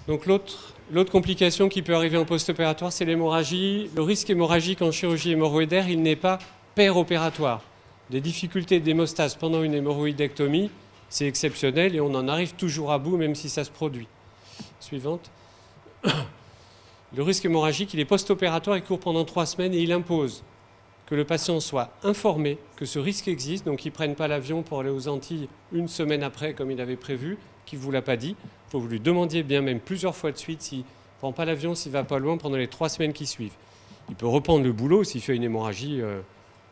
Donc l'autre complication qui peut arriver en post-opératoire, c'est l'hémorragie. Le risque hémorragique en chirurgie hémorroïdaire, il n'est pas péropératoire. Des difficultés d'hémostase pendant une hémorroïdectomie, c'est exceptionnel et on en arrive toujours à bout, même si ça se produit. Suivante. Le risque hémorragique, il est post-opératoire, il court pendant 3 semaines et il impose que le patient soit informé que ce risque existe, donc qu'il ne prenne pas l'avion pour aller aux Antilles une semaine après, comme il avait prévu, qu'il ne vous l'a pas dit. Il faut que vous lui demandiez bien même plusieurs fois de suite s'il ne prend pas l'avion, s'il ne va pas loin pendant les 3 semaines qui suivent. Il peut reprendre le boulot s'il fait une hémorragie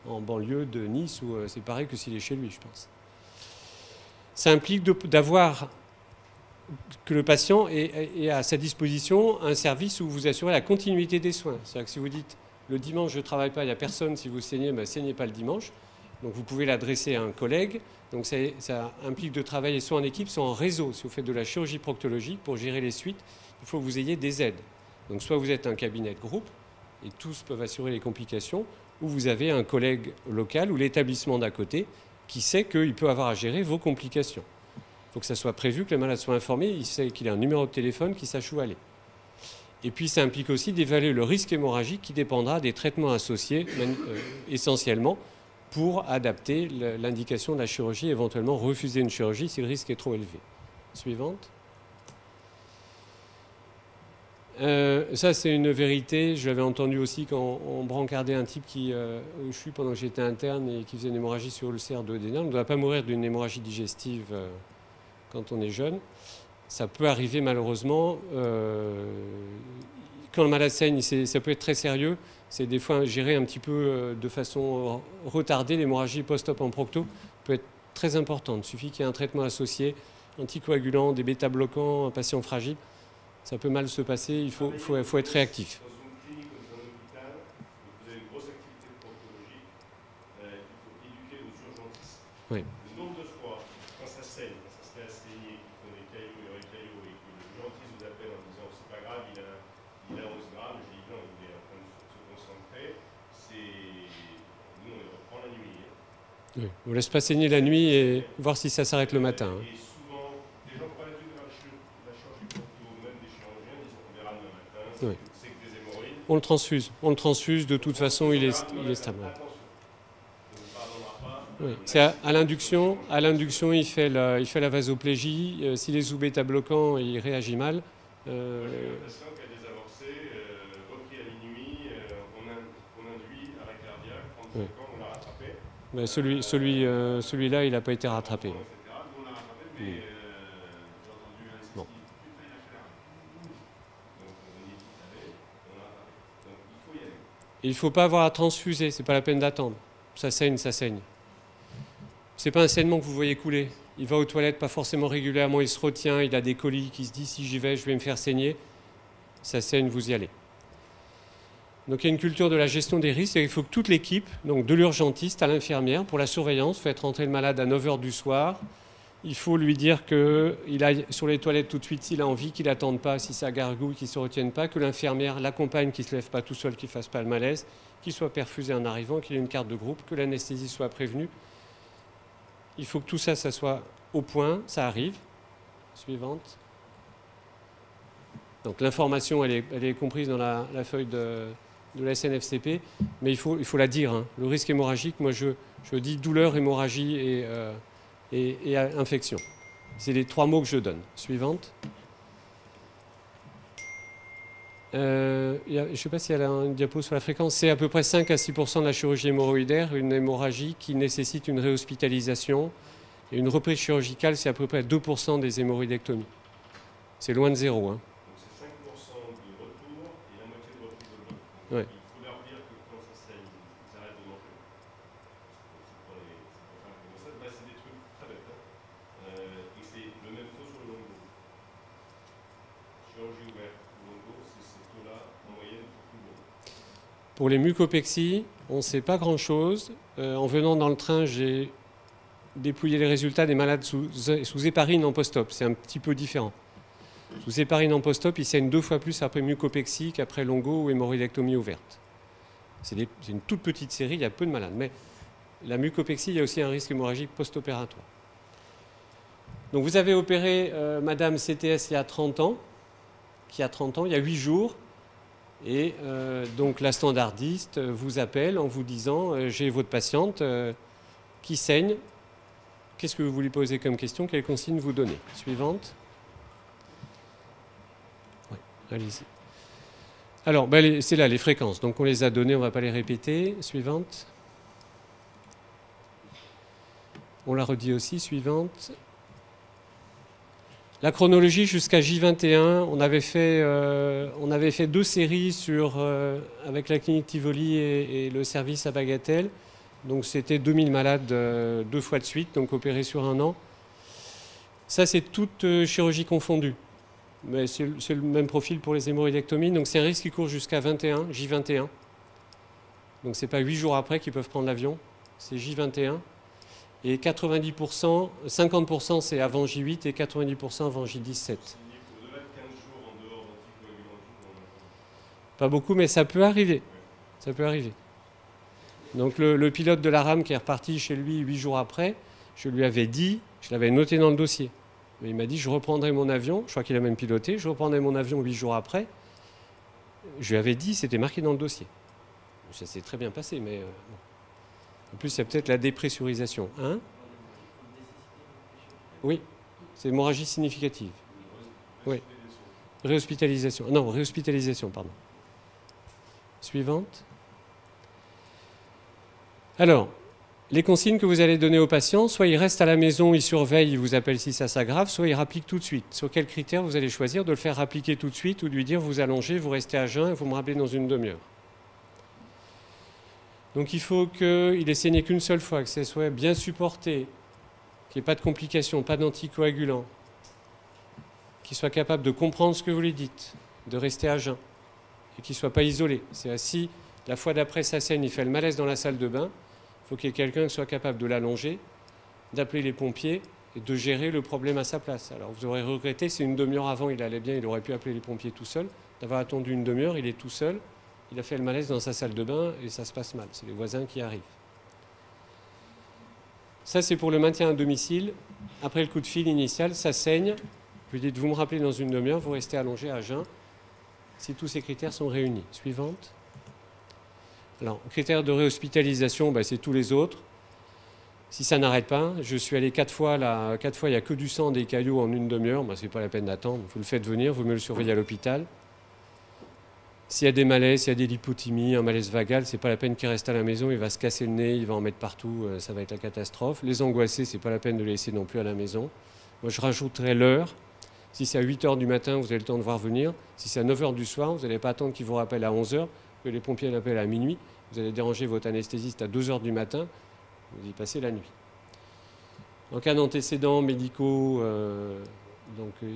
en banlieue de Nice, ou c'est pareil que s'il est chez lui, je pense. Ça implique d'avoir que le patient ait à sa disposition un service où vous assurez la continuité des soins. C'est-à-dire que si vous dites le dimanche je ne travaille pas, il n'y a personne, si vous saignez, ben, saignez pas le dimanche. Donc vous pouvez l'adresser à un collègue. Donc ça implique de travailler soit en équipe, soit en réseau. Si vous faites de la chirurgie proctologique, pour gérer les suites, il faut que vous ayez des aides. Donc soit vous êtes un cabinet de groupe, et tous peuvent assurer les complications, ou vous avez un collègue local ou l'établissement d'à côté qui sait qu'il peut avoir à gérer vos complications. Il faut que ça soit prévu, que le malade soit informé, il sait qu'il a un numéro de téléphone, qu'il sache où aller. Et puis ça implique aussi d'évaluer le risque hémorragique qui dépendra des traitements associés essentiellement pour adapter l'indication de la chirurgie, éventuellement refuser une chirurgie si le risque est trop élevé. Suivante. Ça c'est une vérité, je l'avais entendu aussi quand on brancardait un type où je suis pendant que j'étais interne et qui faisait une hémorragie sur ulcère duodénal. On ne doit pas mourir d'une hémorragie digestive quand on est jeune. Ça peut arriver malheureusement. Quand le malade saigne, ça peut être très sérieux. C'est des fois géré un petit peu de façon retardée. L'hémorragie post-op en procto peut être très importante. Il suffit qu'il y ait un traitement associé, anticoagulant, des bêta-bloquants, un patient fragile. Ça peut mal se passer, il faut être réactif. Dans une clinique ou dans un hôpital, vous avez une grosse activité proctologique, il faut éduquer aux urgentistes. Oui. Le nombre de fois, quand ça saigne, quand ça se met à saigner, qu'il faut des caillots, et que l'urgentiste vous appelle en disant c'est pas grave, il a 11 grammes, je dis non, il est en train de se concentrer, nous on les reprend la nuit. Oui. On ne laisse pas saigner la nuit et voir si ça s'arrête le matin. Et souvent, des gens qui ont l'habitude de la chirurgie procto, même des chirurgiens, disent on verra demain matin, Oui. c'est que des hémorroïdes. On le transfuse, de toute façon il est stable. Oui. C'est à l'induction, il fait la vasoplégie. Si les sous bêta-bloquants, il réagit mal. Moi, j'ai un patient qui a des avancées, repris à minuit, on induit arrêt cardiaque, 35 ans, on l'a rattrapé. Ben celui-là, il n'a pas été rattrapé. Etc. On l'a rattrapé, mais j'ai entendu un insistir, putain, il a fait la donc on dit qu'il savait, on l'a rattrapé. Donc il faut y aller. Et il ne faut pas avoir à transfuser, c'est pas la peine d'attendre. Ça saigne, ça saigne. C'est pas un saignement que vous voyez couler. Il va aux toilettes pas forcément régulièrement, il se retient, il a des coliques, il se dit si j'y vais, je vais me faire saigner. Ça saigne, vous y allez. Donc il y a une culture de la gestion des risques et il faut que toute l'équipe, donc de l'urgentiste à l'infirmière, pour la surveillance, faites rentrer le malade à 9h du soir. Il faut lui dire qu'il aille sur les toilettes tout de suite s'il a envie, qu'il n'attende pas, si ça gargouille, qu'il ne se retienne pas, que l'infirmière l'accompagne, qu'il ne se lève pas tout seul, qu'il ne fasse pas le malaise, qu'il soit perfusé en arrivant, qu'il ait une carte de groupe, que l'anesthésie soit prévenue. Il faut que tout ça, ça soit au point, ça arrive. Suivante. Donc l'information, elle est comprise dans la feuille de la SNFCP, mais il faut la dire. Hein. Le risque hémorragique, moi je dis douleur, hémorragie et infection. C'est les 3 mots que je donne. Suivante. Je ne sais pas si elle a une diapo sur la fréquence. C'est à peu près 5 à 6% de la chirurgie hémorroïdaire, une hémorragie qui nécessite une réhospitalisation. Et une reprise chirurgicale, c'est à peu près 2% des hémorroïdectomies. C'est loin de zéro. Hein. Donc c'est 5% de retour et la moitié de reprise de bloc. Ouais. Il faut leur dire que quand ça saigne, ils arrêtent de manger. C'est pour faire comme ça. Bah, c'est des trucs très bêtes. Hein. Et c'est le même taux sur le longo. Chirurgie ouverte, longo, c'est ces taux-là en moyenne plus bons. Pour les mucopexies, on ne sait pas grand-chose. En venant dans le train, j'ai dépouillé les résultats des malades sous héparine en post-op. C'est un petit peu différent. Sous héparine en post-op, ils saignent 2 fois plus après mucopexie qu'après longo ou hémorroïdectomie ouverte. C'est une toute petite série, il y a peu de malades. Mais la mucopexie, il y a aussi un risque hémorragique post-opératoire. Donc vous avez opéré Madame CTS il y a 30 ans. qui a 30 ans, il y a 8 jours. Et donc la standardiste vous appelle en vous disant j'ai votre patiente qui saigne. Qu'est-ce que vous lui posez comme question? Quelle consigne vous donnez? Suivante. Ouais, allez-y. Alors, ben, c'est là les fréquences. Donc on les a données, on ne va pas les répéter. Suivante. On la redit aussi. Suivante. La chronologie jusqu'à J21, on avait fait 2 séries avec la clinique Tivoli et le service à Bagatelle. Donc c'était 2000 malades 2 fois de suite, donc opérés sur 1 an. Ça, c'est toute chirurgie confondue. Mais c'est le même profil pour les hémorroïdectomies. Donc c'est un risque qui court jusqu'à J21. Donc c'est pas 8 jours après qu'ils peuvent prendre l'avion, c'est J21. Et 90%, 50% c'est avant J8 et 90% avant J17. Au-delà de 15 jours en dehors d'anticoagulants, Pas beaucoup, mais ça peut arriver. Ça peut arriver. Donc le pilote de la rame qui est reparti chez lui 8 jours après, je lui avais dit, je l'avais noté dans le dossier. Mais il m'a dit je reprendrai mon avion, je crois qu'il a même piloté, je reprendrai mon avion 8 jours après. Je lui avais dit, c'était marqué dans le dossier. Ça s'est très bien passé, mais... En plus, il y a peut-être la dépressurisation. Hein? Oui, c'est hémorragie significative. Oui. Réhospitalisation. Non, réhospitalisation, pardon. Suivante. Alors, les consignes que vous allez donner aux patients, soit ils restent à la maison, ils surveillent, ils vous appellent si ça s'aggrave, soit ils rappliquent tout de suite. Sur quels critères vous allez choisir de le faire rappliquer tout de suite ou de lui dire vous allongez, vous restez à jeun et vous me rappelez dans une demi-heure. Donc il faut qu'il ait saigné qu'une seule fois, que ça soit bien supporté, qu'il n'y ait pas de complications, pas d'anticoagulants, qu'il soit capable de comprendre ce que vous lui dites, de rester à jeun, et qu'il ne soit pas isolé. C'est si la fois d'après ça saigne, il fait le malaise dans la salle de bain, il faut qu'il y ait quelqu'un qui soit capable de l'allonger, d'appeler les pompiers et de gérer le problème à sa place. Alors vous aurez regretté, c'est une demi-heure avant, il allait bien, il aurait pu appeler les pompiers tout seul, d'avoir attendu une demi-heure, il est tout seul. Il a fait le malaise dans sa salle de bain et ça se passe mal. C'est les voisins qui arrivent. Ça, c'est pour le maintien à domicile. Après le coup de fil initial, ça saigne. Vous dites, vous me rappelez dans une demi-heure, vous restez allongé à jeun. Si tous ces critères sont réunis. Suivante. Alors, critères de réhospitalisation, ben, c'est tous les autres. Si ça n'arrête pas, je suis allé 4 fois, il n'y a que du sang, des cailloux en une demi-heure. Ben, ce n'est pas la peine d'attendre. Vous le faites venir, vous me le surveillez à l'hôpital. S'il y a des malaises, s'il y a des lipothymies, un malaise vagal, c'est pas la peine qu'il reste à la maison, il va se casser le nez, il va en mettre partout, ça va être la catastrophe. Les angoissés, c'est pas la peine de les laisser non plus à la maison. Moi, je rajouterai l'heure. Si c'est à 8 h du matin, vous avez le temps de voir venir. Si c'est à 9 h du soir, vous n'allez pas attendre qu'ils vous rappellent à 11 h, que les pompiers l'appellent à minuit. Vous allez déranger votre anesthésiste à 2 h du matin, vous y passez la nuit. En cas d'antécédents médicaux,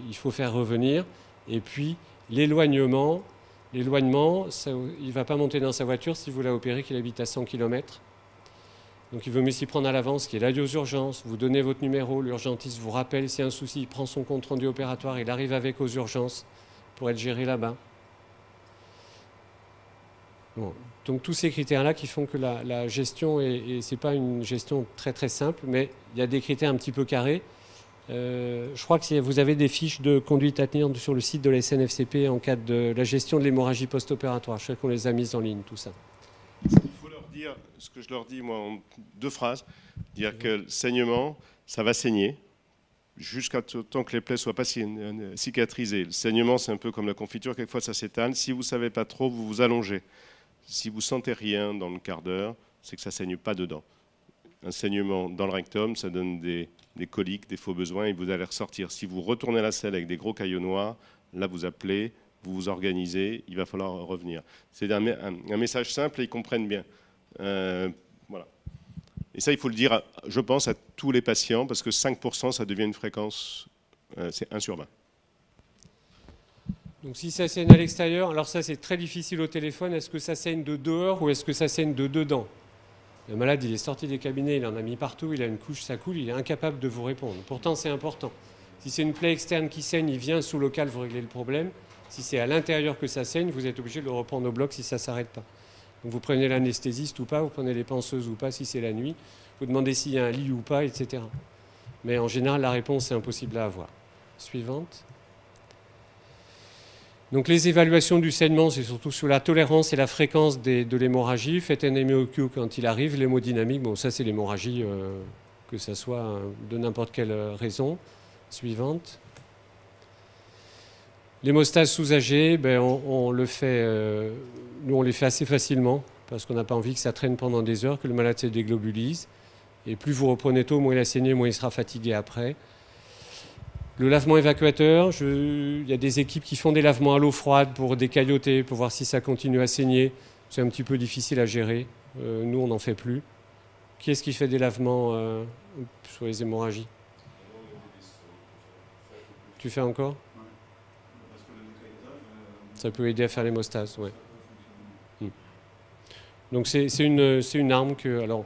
il faut faire revenir. Et puis, l'éloignement, il ne va pas monter dans sa voiture si vous l'avez opéré, qu'il habite à 100 km. Donc il vaut mieux s'y prendre à l'avance, qu'il aille aux urgences, vous donnez votre numéro, l'urgentiste vous rappelle s'il y a un souci, il prend son compte rendu opératoire, il arrive avec aux urgences pour être géré là-bas. Bon. Donc tous ces critères-là qui font que la gestion, ce n'est pas une gestion très très simple, mais il y a des critères un petit peu carrés. Je crois que vous avez des fiches de conduite à tenir sur le site de la SNFCP en cas de la gestion de l'hémorragie post-opératoire. Je sais qu'on les a mises en ligne, tout ça. Il faut leur dire, ce que je leur dis moi en 2 phrases, dire que le saignement, ça va saigner jusqu'à tant que les plaies ne soient pas cicatrisées. Le saignement, c'est un peu comme la confiture, quelquefois ça s'étale. Si vous ne savez pas trop, vous vous allongez. Si vous sentez rien dans le quart d'heure, c'est que ça ne saigne pas dedans. Un saignement dans le rectum, ça donne des coliques, des faux besoins, et vous allez ressortir. Si vous retournez à la selle avec des gros caillots noirs, là vous appelez, vous vous organisez, il va falloir revenir. C'est un message simple et ils comprennent bien. Voilà. Et ça, il faut le dire, je pense, à tous les patients, parce que 5%, ça devient une fréquence, c'est 1 sur 20. Donc si ça saigne à l'extérieur, alors ça c'est très difficile au téléphone, est-ce que ça saigne de dehors ou est-ce que ça saigne de dedans? Le malade, il est sorti des cabinets, il en a mis partout, il a une couche, ça coule, il est incapable de vous répondre. Pourtant, c'est important. Si c'est une plaie externe qui saigne, il vient sous local, vous réglez le problème. Si c'est à l'intérieur que ça saigne, vous êtes obligé de le reprendre au bloc si ça ne s'arrête pas. Donc vous prenez l'anesthésiste ou pas, vous prenez les penseuses ou pas si c'est la nuit, vous demandez s'il y a un lit ou pas, etc. Mais en général, la réponse est impossible à avoir. Suivante. Donc les évaluations du saignement, c'est surtout sur la tolérance et la fréquence de l'hémorragie. Faites un hémio-Q quand il arrive. L'hémodynamique, bon ça c'est l'hémorragie, que ça soit de n'importe quelle raison. Suivante. L'hémostase sous-âgée, ben, on le fait, nous on les fait assez facilement parce qu'on n'a pas envie que ça traîne pendant des heures, que le malade se déglobulise. Et plus vous reprenez tôt, moins il a saigné, moins il sera fatigué après. Le lavement évacuateur, il y a des équipes qui font des lavements à l'eau froide pour décailloter, pour voir si ça continue à saigner. C'est un petit peu difficile à gérer. Nous, on n'en fait plus. Qui est-ce qui fait des lavements sur les hémorragies? Tu fais encore? Ça peut aider à faire l'hémostase, ouais. Donc c'est une arme que, alors,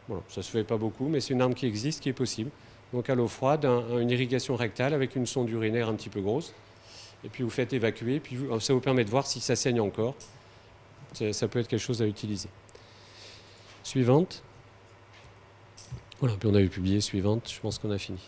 bon, ça ne se fait pas beaucoup, mais c'est une arme qui existe, qui est possible. Donc à l'eau froide, une irrigation rectale avec une sonde urinaire un petit peu grosse. Et puis vous faites évacuer, puis ça vous permet de voir si ça saigne encore. Ça peut être quelque chose à utiliser. Suivante. Voilà, puis on avait publié suivante, je pense qu'on a fini.